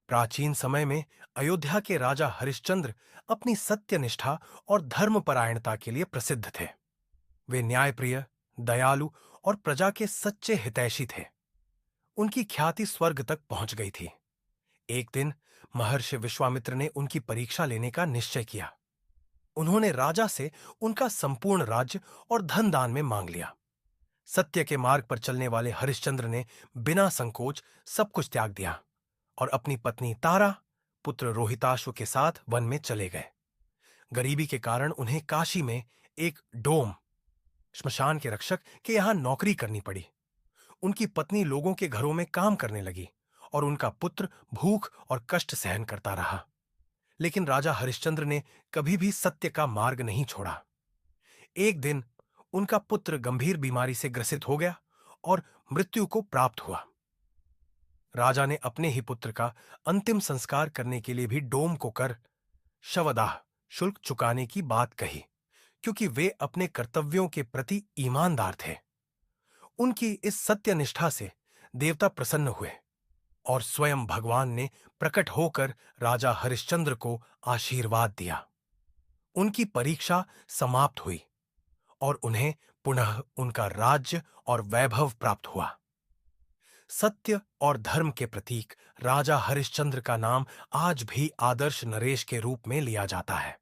प्राचीन समय में अयोध्या के राजा हरिश्चंद्र अपनी सत्यनिष्ठा और धर्मपरायणता के लिए प्रसिद्ध थे। वे न्यायप्रिय, दयालु और प्रजा के सच्चे हितैषी थे। उनकी ख्याति स्वर्ग तक पहुंच गई थी। एक दिन महर्षि विश्वामित्र ने उनकी परीक्षा लेने का निश्चय किया। उन्होंने राजा से उनका संपूर्ण राज्य और धन दान में मांग लिया। सत्य के मार्ग पर चलने वाले हरिश्चंद्र ने बिना संकोच सब कुछ त्याग दिया और अपनी पत्नी तारा, पुत्र रोहिताश्व के साथ वन में चले गए। गरीबी के कारण उन्हें काशी में एक डोम, श्मशान के रक्षक के यहां नौकरी करनी पड़ी। उनकी पत्नी लोगों के घरों में काम करने लगी और उनका पुत्र भूख और कष्ट सहन करता रहा। लेकिन राजा हरिश्चंद्र ने कभी भी सत्य का मार्ग नहीं छोड़ा। एक दिन उनका पुत्र गंभीर बीमारी से ग्रसित हो गया और मृत्यु को प्राप्त हुआ। राजा ने अपने ही पुत्र का अंतिम संस्कार करने के लिए भी डोम को कर शवदाह शुल्क चुकाने की बात कही, क्योंकि वे अपने कर्तव्यों के प्रति ईमानदार थे। उनकी इस सत्यनिष्ठा से देवता प्रसन्न हुए और स्वयं भगवान ने प्रकट होकर राजा हरिश्चंद्र को आशीर्वाद दिया। उनकी परीक्षा समाप्त हुई और उन्हें पुनः उनका राज्य और वैभव प्राप्त हुआ। सत्य और धर्म के प्रतीक राजा हरिश्चंद्र का नाम आज भी आदर्श नरेश के रूप में लिया जाता है।